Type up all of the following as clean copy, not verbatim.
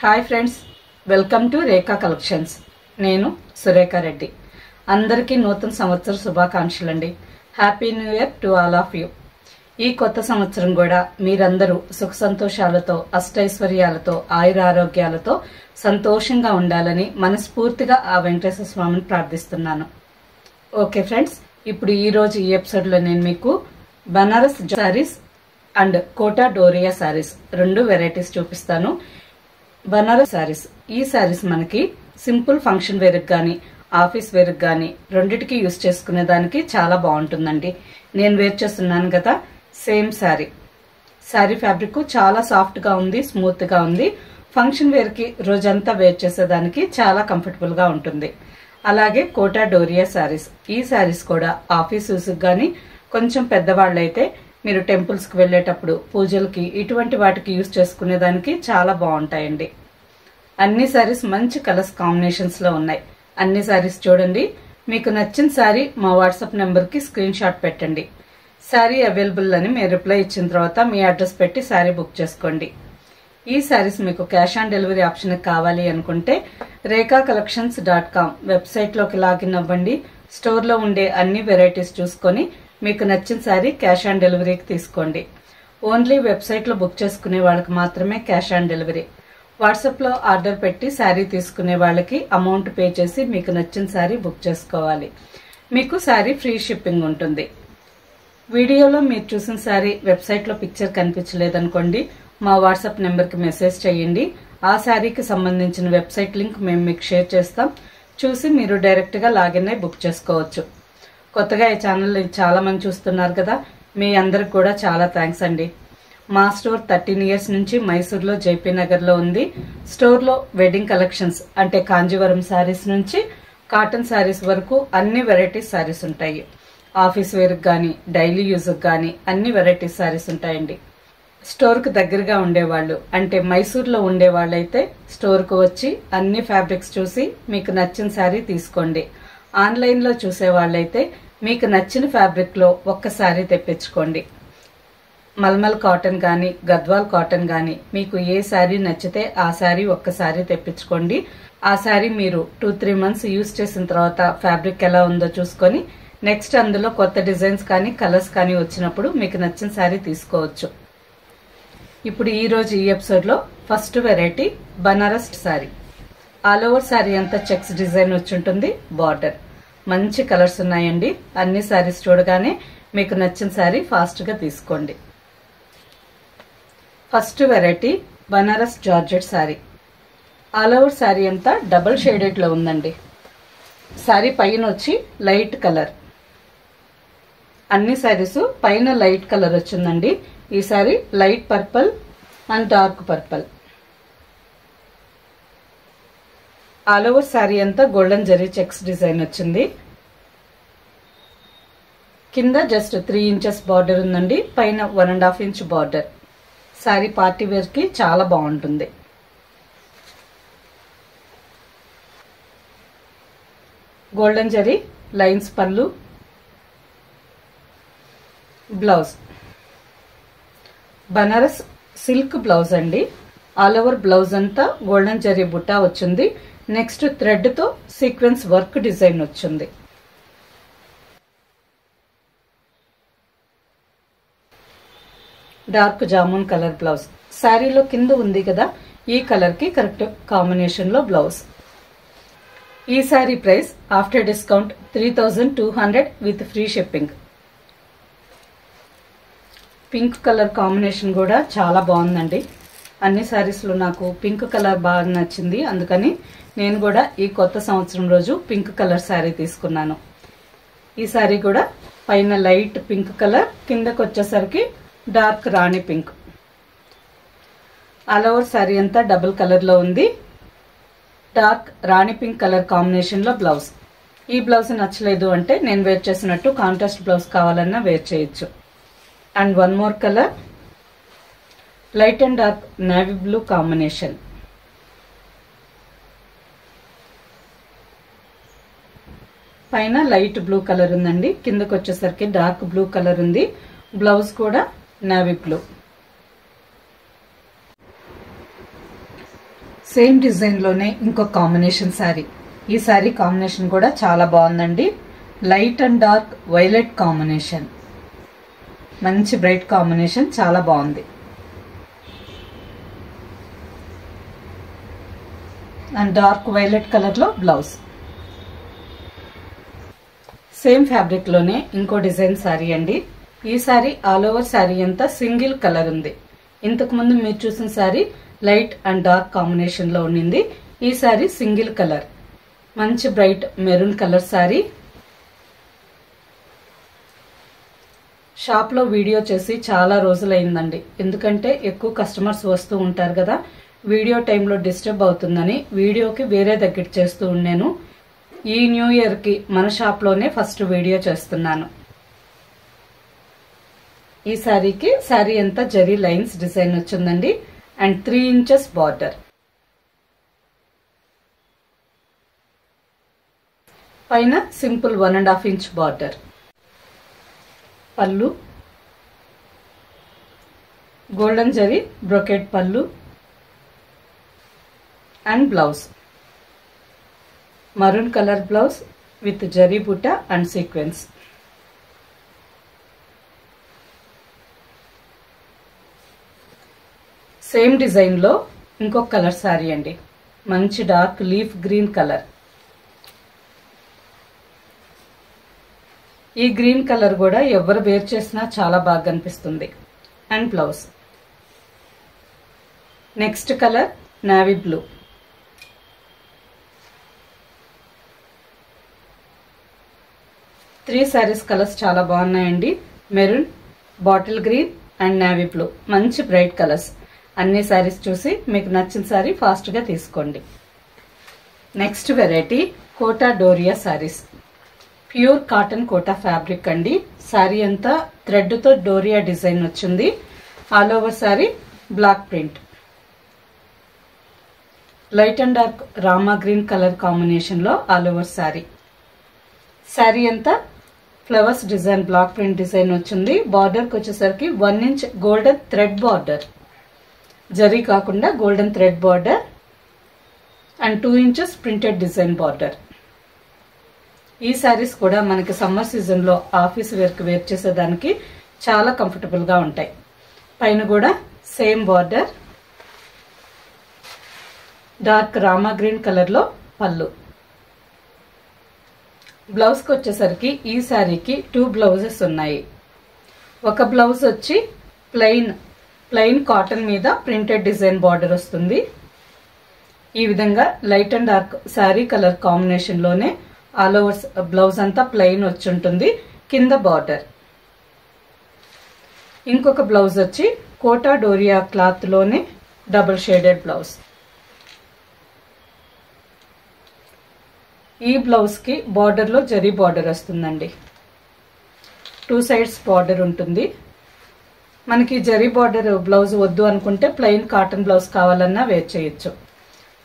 Hi friends, welcome to Rekha collections. నేను సురేఖా రెడ్డి. అందరికీ నూతన సంవత్సర శుభాకాంక్షలండి. Happy new year to all of you. ఈ కొత్త సంవత్సరం కూడా మీరందరూ సుఖ సంతోషాలతో, అష్టైశ్వర్యాలతో, ఆయురారోగ్యాలతో సంతోషంగా ఉండాలని మనస్ఫూర్తిగా ఆ వెంకటేశ్వర స్వామిని ప్రార్థిస్తున్నాను. ఓకే ఫ్రెండ్స్, ఇప్పుడు ఈ ఎపిసోడ్లో నేను మీకు బనారస్ శారీస్ అండ్ కోటా డోరియా శారీస్ రెండు వెరైటీస్ చూపిస్తాను. బనారస్ శారీస్, ఈ శారీస్ మనకి సింపుల్ ఫంక్షన్ వేర్ గానీ ఆఫీస్ వేర్ గానీ రెండిటికి యూజ్ చేసుకునే దానికి చాలా బాగుంటుందండి. నేను వేర్ చేస్తున్నాను కదా, సేమ్ శారీ ఫ్యాబ్రిక్ చాలా సాఫ్ట్ గా ఉంది, స్మూత్ గా ఉంది. ఫంక్షన్ వేర్ కి రోజంతా వేర్ చేసేదానికి చాలా కంఫర్టబుల్ గా ఉంటుంది. అలాగే కోటా డోరియా శారీస్, ఈ శారీస్ కూడా ఆఫీస్ యూస్ గానీ కొంచెం పెద్దవాళ్ళైతే మీరు టెంపుల్స్ కి వెళ్లేటప్పుడు, పూజలకి, ఇటువంటి వాటికి యూజ్ చేసుకునే దానికి చాలా బాగుంటాయండి. అన్ని శారీస్ మంచి కలర్స్ కాంబినేషన్స్ లో ఉన్నాయి. అన్ని శారీస్ చూడండి. మీకు నచ్చిన శారీ మా వాట్సాప్ నెంబర్ కి స్క్రీన్ షాట్ పెట్టండి. శారీ అవైలబుల్ అని మీరు రిప్లై ఇచ్చిన తర్వాత మీ అడ్రస్ పెట్టి శారీ బుక్ చేసుకోండి. ఈ శారీస్ మీకు క్యాష్ ఆన్ డెలివరీ ఆప్షన్ కావాలి అనుకుంటే reekhacollections.com వెబ్సైట్ లోకి లాగిన్ అవ్వండి. స్టోర్ లో ఉండే అన్ని వెరైటీస్ చూసుకొని మీకు నచ్చిన శారీ క్యాష్ ఆన్ డెలివరీకి తీసుకోండి. ఓన్లీ వెబ్సైట్ లో బుక్ చేసుకునే వాళ్ళకి మాత్రమే క్యాష్ ఆన్ డెలివరీ. వాట్సాప్ లో ఆర్డర్ పెట్టి శారీ తీసుకునే వాళ్ళకి అమౌంట్ పే చేసి మీకు నచ్చిన శారీ బుక్ చేసుకోవాలి. మీకు శారీ ఫ్రీ షిప్పింగ్ ఉంటుంది. వీడియోలో మీరు చూసిన శారీ వెబ్సైట్ లో పిక్చర్ కనిపించలేదనుకోండి, మా వాట్సాప్ నెంబర్ కి మెసేజ్ చేయండి. ఆ శారీకి సంబంధించిన వెబ్సైట్ లింక్ మేము మీకు షేర్ చేస్తాం. చూసి మీరు డైరెక్ట్ గా లాగిన్ అయి బుక్ చేసుకోవచ్చు. కొత్తగా ఈ ఛానల్ చాలా మంది చూస్తున్నారు కదా, మీ అందరికి కూడా చాలా థ్యాంక్స్ అండి. మా స్టోర్ 13 ఇయర్స్ నుంచి మైసూర్లో జైపీ నగర్ లో ఉంది. స్టోర్ లో వెడ్డింగ్ కలెక్షన్స్ అంటే కాంజీవరం శారీస్ నుంచి కాటన్ శారీస్ వరకు అన్ని వెరైటీస్ శారీస్ ఉంటాయి. ఆఫీస్ వేర్ గానీ డైలీ యూజ్ గానీ అన్ని వెరైటీస్ శారీస్ ఉంటాయండి. స్టోర్ కు దగ్గరగా ఉండేవాళ్ళు అంటే మైసూర్లో ఉండే వాళ్ళైతే స్టోర్ కు వచ్చి అన్ని ఫ్యాబ్రిక్స్ చూసి మీకు నచ్చిన శారీ తీసుకోండి. ఆన్లైన్ లో చూసే వాళ్ళైతే మీకు నచ్చిన ఫ్యాబ్రిక్ లో ఒక్క శారీ తెప్పించుకోండి. మల్మల్ కాటన్ గానీ గద్వాల్ కాటన్ గానీ మీకు ఏ శారీ నచ్చితే ఆ శారీ ఒక్క శారీ తెప్పించుకోండి. ఆ శారీ మీరు 2-3 మంత్స్ యూజ్ చేసిన తర్వాత ఫ్యాబ్రిక్ ఎలా ఉందో చూసుకొని నెక్స్ట్ అందులో కొత్త డిజైన్స్ కానీ కలర్స్ కానీ వచ్చినప్పుడు మీకు నచ్చిన శారీ తీసుకోవచ్చు. ఇప్పుడు ఈ ఎపిసోడ్ లో first variety Banaras sari. All over sari అంతా చెక్స్ డిజైన్ వచ్చి ఉంటుంది. బార్డర్ మంచి కలర్స్ ఉన్నాయండి. అన్ని శారీస్ చూడగానే మీకు నచ్చిన శారీ ఫాస్ట్ గా తీసుకోండి. First variety Banaras georgette sari. All over sari అంతా డబుల్ షేడెడ్ లో ఉందండి. శారీ పైన వచ్చి లైట్ కలర్, అన్ని శారీస్ పైన లైట్ కలర్ వచ్చిందండి. ఈ sari light purple and dark purple. All over sari అంతా గోల్డెన్ జరీ చెక్స్ డిజైన్ వచ్చింది. కింద జస్ట్ 3 ఇంచెస్ బార్డర్ ఉందండి, పైన 1.5 inch border. Sari party wear కి చాలా బాగుంటుంది. గోల్డెన్ జరీ లైన్స్ పళ్ళు. బ్లౌజ్ బనారస్ సిల్క్ బ్లౌజ్ అండి. ఆల్ ఓవర్ బ్లౌజ్ అంతా గోల్డెన్ జరీ బుట్టా వచ్చింది. నెక్స్ట్ థ్రెడ్ తో సీక్వెన్స్ వర్క్ డిజైన్ వచ్చింది. Dark jamun colour blouse. శారీలో కింద ఉంది కదా, ఈ కలర్ కి కరెక్ట్ కాంబినేషన్ లో బ్లౌజ్. ఈ sari price after discount 3200 with free shipping. Pink colour combination కూడా చాలా బాగుందండి. అన్ని శారీస్ లో నాకు పింక్ కలర్ బాగా నచ్చింది. అందుకని నేను కూడా ఈ కొత్త సంవత్సరం రోజు పింక్ కలర్ శారీ తీసుకున్నాను. ఈ శారీ కూడా పైన లైట్ పింక్ కలర్, కిందకు వచ్చేసరికి డార్క్ రాణి పింక్. ఆల్ ఓవర్ శారీ అంతా డబుల్ కలర్ లో ఉంది. డార్క్ రాణి పింక్ కలర్ కాంబినేషన్ లో బ్లౌజ్. ఈ బ్లౌజ్ నచ్చలేదు అంటే నేను వేర్ చేసినట్టు కాంట్రాస్ట్ బ్లౌజ్ కావాలన్నా వేర్ చేయొచ్చు. And one more colour light and dark navy blue combination. పైన లైట్ బ్లూ కలర్ ఉందండి, కిందకు వచ్చేసరికి డార్క్ బ్లూ కలర్ ఉంది. బ్లౌజ్ కూడా నేవీ బ్లూ. సేమ్ డిజైన్ లోనే ఇంకో కాంబినేషన్ శారీ. ఈ శారీ కాంబినేషన్ కూడా చాలా బాగుందండి. Light and dark violet combination, మంచి బ్రైట్ కాంబినేషన్, చాలా బాగుంది. అండ్ డార్క్ వైలెట్ కలర్ లో బ్లౌజ్. సేమ్ ఫ్యాబ్రిక్ లోనే ఇంకో డిజైన్ శారీ అండి. ఈ శారీ ఆల్ ఓవర్ శారీ అంతా సింగిల్ కలర్ ఉంది. ఇంతకు ముందు మీరు చూసిన sari light and dark combination లో ఉండింది. ఈ శారీ సింగిల్ కలర్, మంచి bright maroon colour sari. Shop లో వీడియో చేసి చాలా రోజులైందండి, ఎందుకంటే ఎక్కువ కస్టమర్స్ వస్తూ ఉంటారు కదా, వీడియో టైంలో డిస్టర్బ్ అవుతుందని వీడియోకి వేరే దగ్గర చేస్తూ ఉన్నాను. ఈ న్యూ ఇయర్ కి మన షాప్ లోనే ఫస్ట్ వీడియో చేస్తున్నాను. ఈ శారీకి శారీ అంతా జరీ లైన్స్ డిజైన్ వచ్చిందండి. And 3 inches border. పైన సింపుల్ 1.5 ఇంచ్ బార్డర్. పళ్ళు గోల్డెన్ జరీ బ్రొకెట్ పళ్ళు. And blouse maroon colour blouse with zari బుట్ట అండ్ సీక్వెన్స్. సేమ్ డిజైన్ లో ఇంకొక కలర్ శారీ అండి, మంచి డార్క్ లీఫ్ గ్రీన్ కలర్. ఈ గ్రీన్ కలర్ కూడా ఎవరు వేర్ చేసినా చాలా బాగా కనిపిస్తుంది. And blouse. Next colour navy blue. Three saris colours చాలా బాగున్నాయండి. Maroon, bottle green and navy blue, మంచి బ్రైట్ కలర్స్. అన్ని శారీస్ చూసి మీకు నచ్చిన శారీ ఫాస్ట్ గా తీసుకోండి. Next variety Kota Doria saris. Pure cotton Kota fabric అండి. శారీ అంతా థ్రెడ్ తో డోరియా డిజైన్ వచ్చింది. All over sari block print. Light and dark Rama green colour combination లో ఆల్ ఓవర్ శారీ. శారీ అంతా flowers design block print design వచ్చింది. బార్డర్ కి వచ్చేసరికి 1 inch golden thread border, zari కాకుండా golden thread border. And 2 inches printed design border. ఈ శారీస్ కూడా మనకి సమ్మర్ సీజన్ లో ఆఫీస్ వేర్ కి వేర్ చేసేదానికి చాలా కంఫర్టబుల్ గా ఉంటాయి. పైన కూడా same border, dark Rama green colour లో పళ్ళు. బ్లౌజ్ కి వచ్చేసరికి ఈ శారీకి 2 బ్లౌజెస్ ఉన్నాయి. ఒక బ్లౌజ్ వచ్చి ప్లెయిన్ కాటన్ మీద ప్రింటెడ్ డిజైన్ బార్డర్ వస్తుంది. ఈ విధంగా light and dark sari colour combination లోనే ఆల్ ఓవర్ బ్లౌజ్ అంతా ప్లెయిన్ వచ్చి ఉంటుంది. కింద బార్డర్. ఇంకొక బ్లౌజ్ వచ్చి కోటా డోరియా క్లాత్ లోనే డబుల్ షేడెడ్ బ్లౌజ్. ఈ బ్లౌజ్ కి బార్డర్ లో జరీ బార్డర్ వస్తుందండి. 2 సైడ్స్ బార్డర్ ఉంటుంది. మనకి జరీ బార్డర్ బ్లౌజ్ వద్దు అనుకుంటే ప్లెయిన్ కాటన్ బ్లౌజ్ కావాలన్నా వేర్ చేయొచ్చు.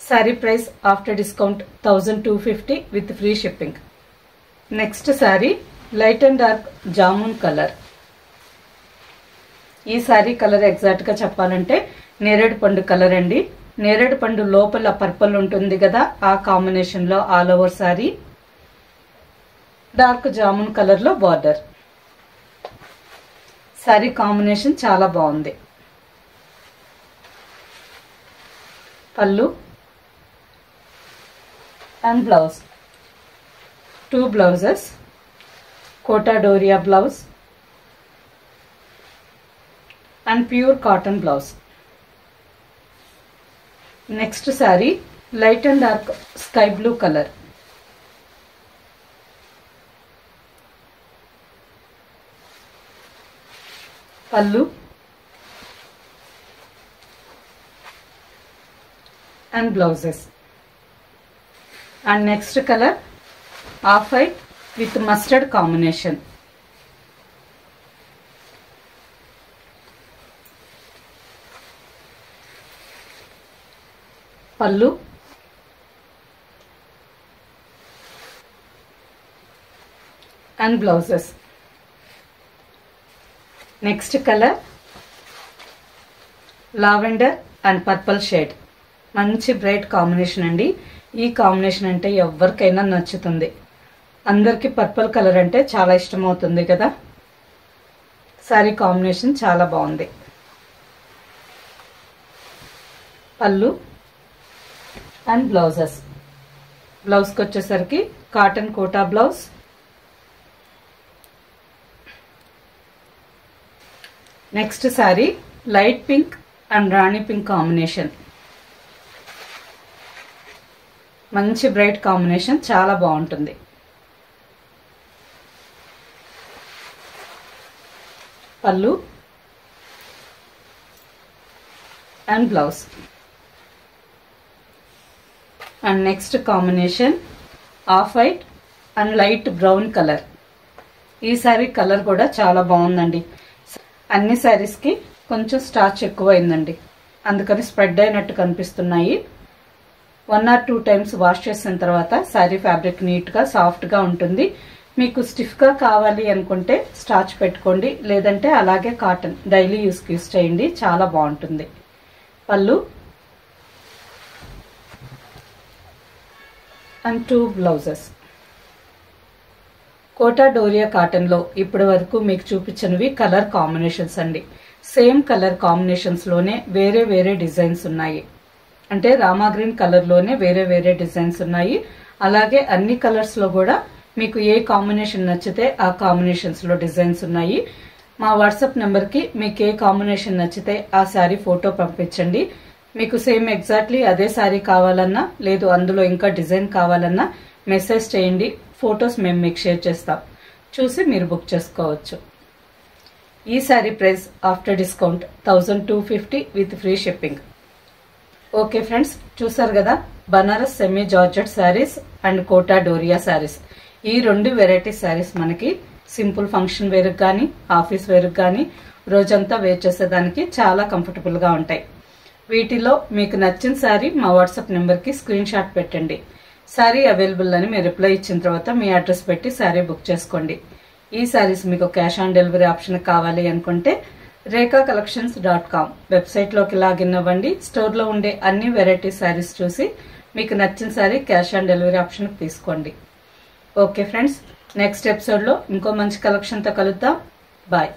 Sari price after discount 1250 with free shipping. Next sari light and dark jamun colour. ఈ శారీ కలర్ ఎగ్జాక్ట్ గా చెప్పాలంటే నేరేడు పండు కలర్ అండి. నేరేడు పండు లోపల పర్పుల్ ఉంటుంది కదా, ఆ కాంబినేషన్ లో all over sari. Dark jamun colour లో బార్డర్. శారీ కాంబినేషన్ చాలా బాగుంది. పళ్ళు and blouse. 2 blouses. Kota Doria blouse and pure cotton blouse. Next sari light and dark sky blue colour. పళ్ళు and blouses. And next colour off white with mustard combination. పళ్ళు and blouses. Next color lavender and purple shade. మంచి bright combination అండి. ఈ combination అంటే ఎవరికైనా నచ్చుతుంది. అందరికి purple colour అంటే చాలా ఇష్టమవుతుంది కదా. సారీ కాంబినేషన్ చాలా బాగుంది. పళ్ళు అండ్ బ్లౌజెస్. బ్లౌజ్కి వచ్చేసరికి cotton Kota blouse. Next sari light pink and rani pink combination. మంచి బ్రైట్ కాంబినేషన్, చాలా బాగుంటుంది. పళ్ళు and blouse. And next combination off white and light brown colour. ఈ సారీ కలర్ కూడా చాలా బాగుందండి. అన్ని సారీస్కి కొంచెం స్టార్చ్ ఎక్కువైందండి, అందుకని స్ప్రెడ్ అయినట్టు కనిపిస్తున్నాయి. 1 or 2 times వాష్ చేసిన తర్వాత శారీ ఫ్యాబ్రిక్ నీట్గా సాఫ్ట్గా ఉంటుంది. మీకు స్టిఫ్గా కావాలి అనుకుంటే స్టార్చ్ పెట్టుకోండి, లేదంటే అలాగే కాటన్ డైలీ యూస్కి యూస్ చేయండి, చాలా బాగుంటుంది. పళ్ళు అండ్ 2 బ్లౌజెస్. కోటా డోరియా కాటన్లో ఇప్పటి వరకు మీకు చూపించినవి కలర్ కాంబినేషన్స్ అండి. సేమ్ కలర్ కాంబినేషన్స్లోనే వేరే వేరే డిజైన్స్ ఉన్నాయి. అంటే రామా గ్రీన్ కలర్లోనే వేరే వేరే డిజైన్స్ ఉన్నాయి. అలాగే అన్ని కలర్స్లో కూడా మీకు ఏ కాంబినేషన్ నచ్చితే ఆ కాంబినేషన్స్లో డిజైన్స్ ఉన్నాయి. మా వాట్సాప్ నెంబర్కి మీకు ఏ కాంబినేషన్ నచ్చితే ఆ శారీ ఫోటో పంపించండి. మీకు సేమ్ ఎగ్జాక్ట్లీ అదే శారీ కావాలన్నా, లేదు అందులో ఇంకా డిజైన్ కావాలన్నా మెసేజ్ చేయండి. ఫొటోస్ మేము మీకు షేర్ చేస్తాం, చూసి మీరు బుక్ చేసుకోవచ్చు. ఈ sari price after discount 1250 with free shipping. Okay friends, చూసారు కదా, Banaras semi georgette saris and Kota Doria saris. ఈ 2 వెరైటీ శారీస్ మనకి సింపుల్ ఫంక్షన్ వేరుకు కానీ, ఆఫీస్ వేరుకు కానీ, రోజంతా వేర్ చేసేదానికి చాలా కంఫర్టబుల్గా ఉంటాయి. వీటిలో మీకు నచ్చిన శారీ మా వాట్సాప్ నెంబర్కి స్క్రీన్ షాట్ పెట్టండి. శారీ అవైలబుల్ అని మీరు రిప్లై ఇచ్చిన తర్వాత మీ అడ్రస్ పెట్టి శారీ బుక్ చేసుకోండి. ఈ శారీస్ మీకు క్యాష్ ఆన్ డెలివరీ ఆప్షన్ కావాలి అనుకుంటే rekacollections.com వెబ్సైట్లోకి లాగిన్ అవ్వండి. స్టోర్లో ఉండే అన్ని వెరైటీ శారీస్ చూసి మీకు నచ్చిన sari cash on delivery option తీసుకోండి. ఓకే ఫ్రెండ్స్, నెక్స్ట్ ఎపిసోడ్లో ఇంకో మంచి కలెక్షన్తో కలుద్దాం. బాయ్.